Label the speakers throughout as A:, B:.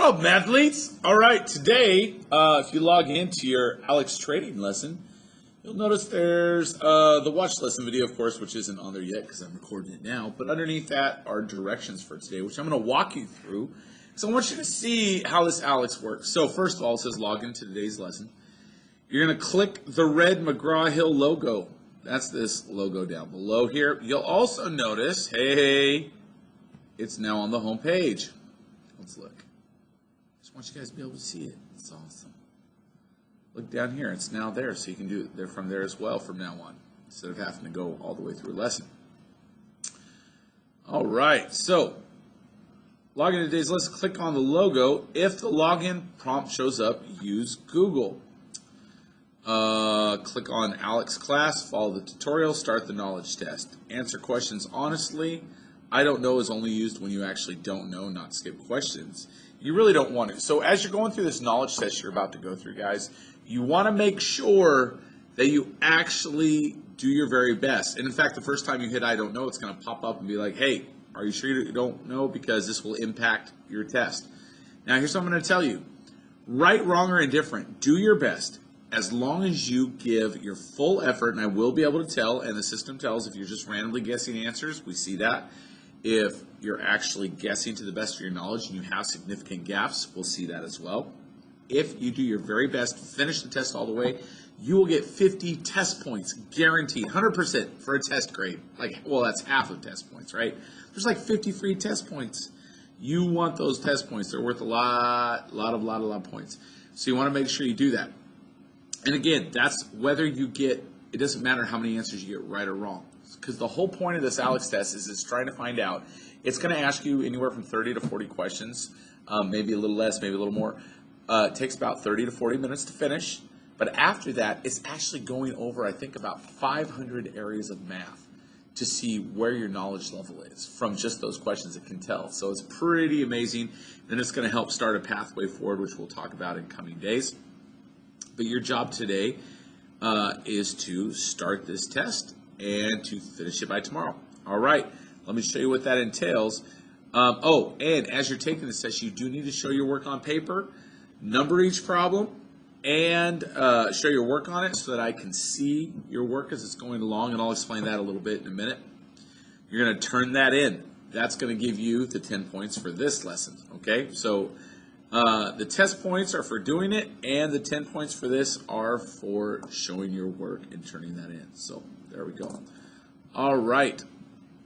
A: up, mathletes? All right, today, if you log into your Aleks trading lesson, you'll notice there's the watch lesson video, of course, which isn't on there yet because I'm recording it now. But underneath that are directions for today, which I'm going to walk you through. So I want you to see how this Aleks works. So first of all, it says log into today's lesson. You're going to click the red McGraw-Hill logo. That's this logo down below here. You'll also notice, hey, it's now on the home page. Let's look. Just want you guys to be able to see it. It's awesome. Look down here. It's now there, so you can do it there from there as well from now on, instead of having to go all the way through a lesson. All right, so log into today's lesson. Click on the logo. If the login prompt shows up, use Google. Click on Aleks class, follow the tutorial, start the knowledge test. Answer questions honestly. I don't know is only used when you actually don't know, not skip questions. You really don't want to. So as you're going through this knowledge test you're about to go through, guys, you want to make sure that you actually do your very best. And in fact, the first time you hit I don't know, it's going to pop up and be like, hey, are you sure you don't know? Because this will impact your test. Now here's what I'm going to tell you. Right, wrong, or indifferent, do your best. As long as you give your full effort, and I will be able to tell, and the system tells if you're just randomly guessing answers, we see that. If you're actually guessing to the best of your knowledge and you have significant gaps, we'll see that as well. If you do your very best, finish the test all the way, you will get 50 test points, guaranteed, 100% for a test grade. Like, well, that's half of test points, right? There's like 50 free test points. You want those test points. They're worth a lot of points. So you want to make sure you do that. And again, that's whether you get, it doesn't matter how many answers you get right or wrong. Because the whole point of this Aleks test is it's trying to find out. It's going to ask you anywhere from 30 to 40 questions, maybe a little less, maybe a little more. It takes about 30 to 40 minutes to finish. But after that, it's actually going over, I think, about 500 areas of math to see where your knowledge level is from just those questions it can tell. So it's pretty amazing. Then it's going to help start a pathway forward, which we'll talk about in coming days. But your job today is to start this test and to finish it by tomorrow. All right, let me show you what that entails. And as you're taking this test, you do need to show your work on paper, number each problem, and show your work on it so that I can see your work as it's going along, and I'll explain that a little bit in a minute. You're going to turn that in. That's going to give you the 10 points for this lesson, okay? So the test points are for doing it, and the 10 points for this are for showing your work and turning that in. So there we go. All right,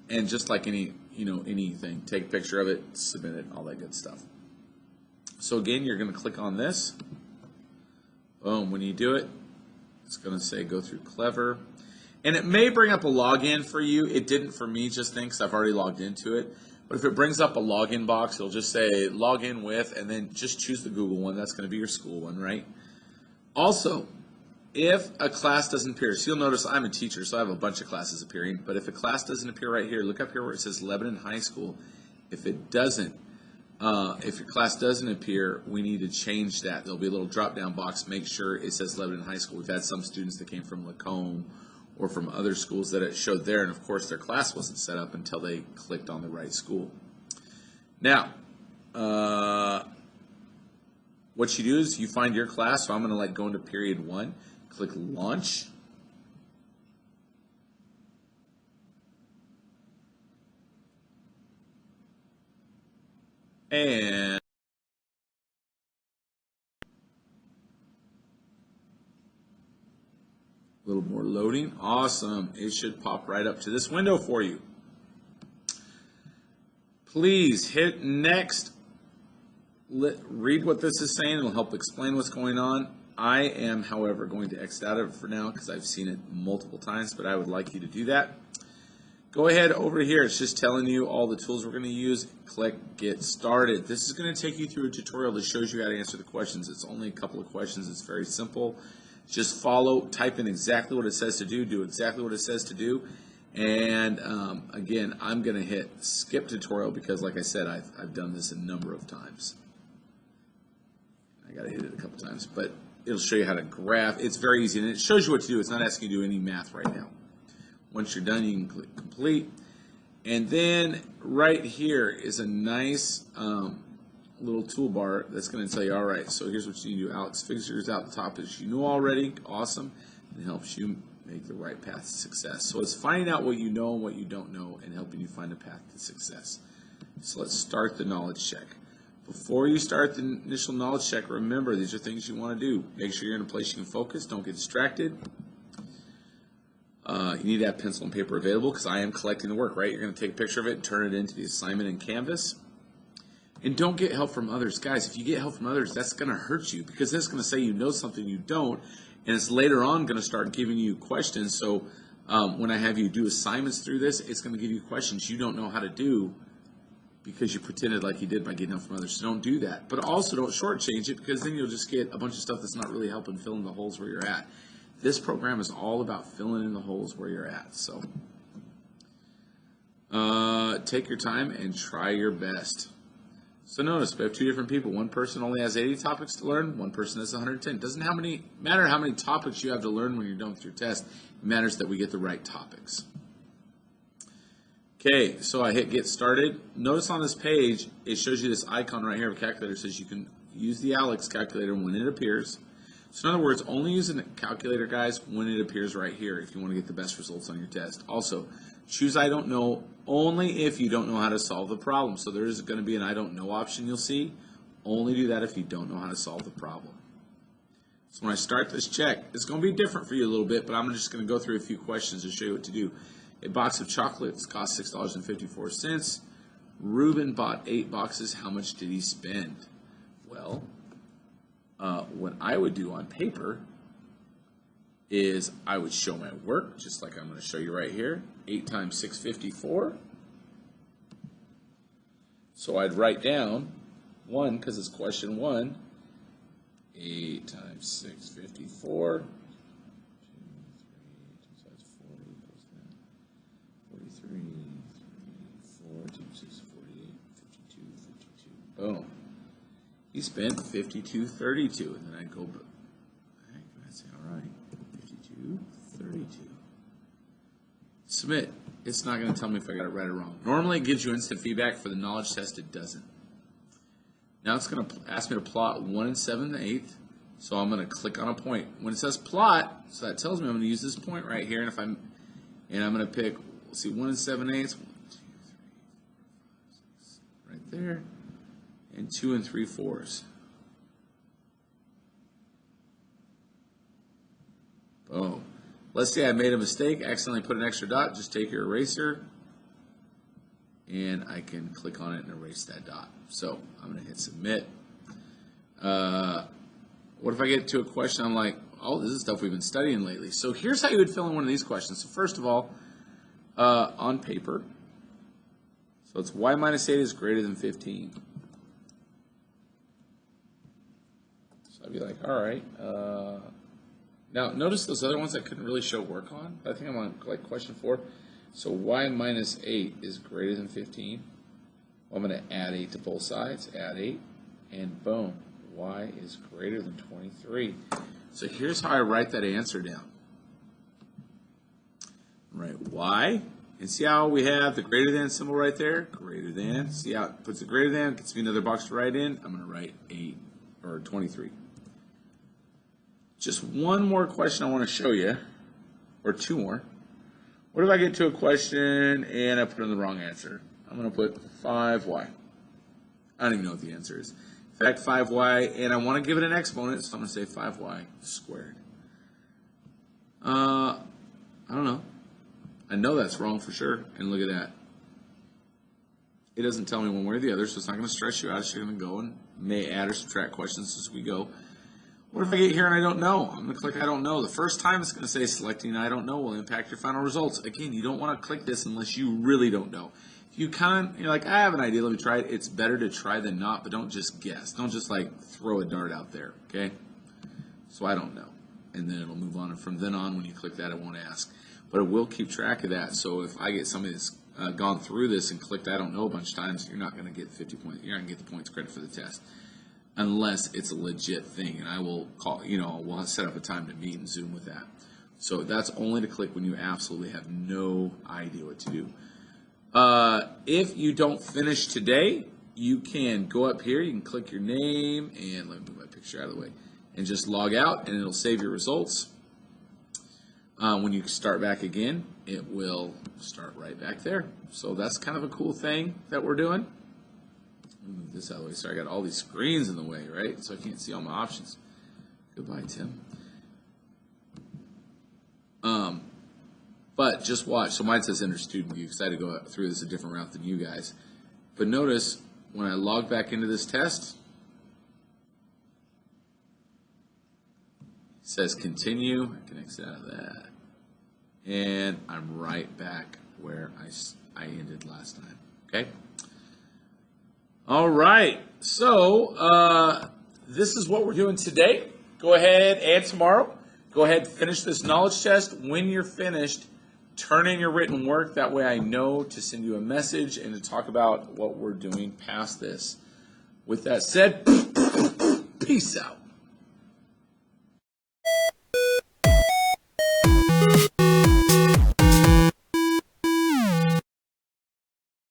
A: and just like anything, take a picture of it, submit it, all that good stuff. So again, you're going to click on this. Boom. When you do it, it's going to say go through Clever, and it may bring up a login for you. It didn't for me just then because I've already logged into it. But if it brings up a login box, it'll just say log in with, and then just choose the Google one. That's going to be your school one, right? Also, if a class doesn't appear, so you'll notice I'm a teacher, so I have a bunch of classes appearing. But if a class doesn't appear right here, look up here where it says Lebanon High School. If it doesn't, if your class doesn't appear, we need to change that. There'll be a little drop-down box. Make sure it says Lebanon High School. We've had some students that came from Lacombe or from other schools that it showed there, and of course their class wasn't set up until they clicked on the right school. Now, what you do is you find your class, so I'm going to go into period 1, click launch, and a little more loading. Awesome. It should pop right up to this window for you. Please hit next. Read what this is saying. It'll help explain what's going on. I am, however, going to exit out of it for now because I've seen it multiple times, but I would like you to do that. Go ahead over here. It's just telling you all the tools we're going to use. Click Get Started. This is going to take you through a tutorial that shows you how to answer the questions. It's only a couple of questions. It's very simple. Just follow, type in exactly what it says to do exactly what it says to do. And again, I'm going to hit skip tutorial because, like I said, I've done this a number of times. I got to hit it a couple times, but it'll show you how to graph. It's very easy, and it shows you what to do. It's not asking you to do any math right now. Once you're done, you can click complete. And then right here is a nice little toolbar that's going to tell you, all right, so here's what you need to do. Alex figures out the topics you know already. Awesome. And helps you make the right path to success. So it's finding out what you know and what you don't know and helping you find a path to success. So let's start the knowledge check. Before you start the initial knowledge check, remember these are things you want to do. Make sure you're in a place you can focus. Don't get distracted. You need to have pencil and paper available because I am collecting the work, right? You're going to take a picture of it and turn it into the assignment in Canvas. And don't get help from others. Guys, if you get help from others, that's going to hurt you because it's going to say you know something you don't, and it's later on going to start giving you questions. So when I have you do assignments through this, it's going to give you questions you don't know how to do because you pretended like you did by getting help from others. So don't do that. But also don't shortchange it because then you'll just get a bunch of stuff that's not really helping fill in the holes where you're at. This program is all about filling in the holes where you're at. So take your time and try your best. So notice we have two different people. One person only has 80 topics to learn. One person has 110. It doesn't matter how many topics you have to learn when you're done with your test. It matters that we get the right topics. Okay, so I hit get started. Notice on this page, it shows you this icon right here of a calculator. It says you can use the Aleks calculator when it appears. So in other words, only use a calculator, guys, when it appears right here if you want to get the best results on your test. Also, choose I don't know only if you don't know how to solve the problem. So there is going to be an I don't know option you'll see. Only do that if you don't know how to solve the problem. So when I start this check, it's going to be different for you a little bit, but I'm just going to go through a few questions to show you what to do. A box of chocolates cost $6.54. Reuben bought 8 boxes. How much did he spend? Well, what I would do on paper is I would show my work, just like I'm going to show you right here. 8 times 654. So I'd write down 1, because it's question 1. 8 times 654. 43, 4, 2, 6, 48, 52, 52. Boom. He spent $52.32, and then I go back and I say, all right, $52.32. Submit. It's not going to tell me if I got it right or wrong. Normally, it gives you instant feedback. For the knowledge test, it doesn't. Now it's going to ask me to plot 1 7/8. So I'm going to click on a point. When it says plot, so that tells me I'm going to use this point right here, and I'm going to pick. Let's see, 1 7/8. 1, 2, 3, 4, 5, 6, right there. And 2 3/4. Boom. Let's say I made a mistake, accidentally put an extra dot. Just take your eraser, and I can click on it and erase that dot. So I'm going to hit submit. What if I get to a question I'm like, oh, this is stuff we've been studying lately. So here's how you would fill in one of these questions. So first of all, on paper, so it's y minus 8 is greater than 15. So I'd be like, all right. Now notice those other ones I couldn't really show work on. I think I'm on like question 4. So y minus 8 is greater than 15. Well, I'm going to add 8 to both sides. Add 8, and boom, y is greater than 23. So here's how I write that answer down. Right, y, and see how we have the greater than symbol right there? Greater than. See how it puts the greater than, gets me another box to write in. I'm going to write 8 or 23. Just one more question I want to show you, or 2 more. What if I get to a question and I put in the wrong answer? I'm going to put 5y. I don't even know what the answer is. In fact, 5y, and I want to give it an exponent, so I'm going to say 5y squared. I don't know. I know that's wrong for sure, and look at that. It doesn't tell me one way or the other, so it's not going to stress you out. It's going to go and may add or subtract questions as we go. What if I get here and I don't know? I'm going to click I don't know. The first time it's going to say selecting I don't know will impact your final results. Again, you don't want to click this unless you really don't know. If you're like, I have an idea, let me try it. It's better to try than not, but don't just guess. Don't just like throw a dart out there, okay? So I don't know. And then it'll move on. And from then on, when you click that, it won't ask. But it will keep track of that. So if I get somebody that's gone through this and clicked I don't know a bunch of times, you're not going to get 50 points. You're not going to get the points credit for the test. Unless it's a legit thing, and I will call, we'll set up a time to meet and Zoom with that. So that's only to click when you absolutely have no idea what to do. If you don't finish today, you can go up here, you can click your name, and let me move my picture out of the way, and just log out, and it'll save your results. When you start back again, it will start right back there. So that's kind of a cool thing that we're doing. Move this out of the way. Sorry, I got all these screens in the way, right? So I can't see all my options. Goodbye, Tim. But just watch. So mine says enter student view because I had to go through this a different route than you guys. But notice when I log back into this test, it says continue. I can exit out of that. And I'm right back where I ended last time. Okay? All right. So this is what we're doing today. Go ahead and tomorrow, go ahead and finish this knowledge test. When you're finished, turn in your written work. That way I know to send you a message and to talk about what we're doing past this. With that said, peace out.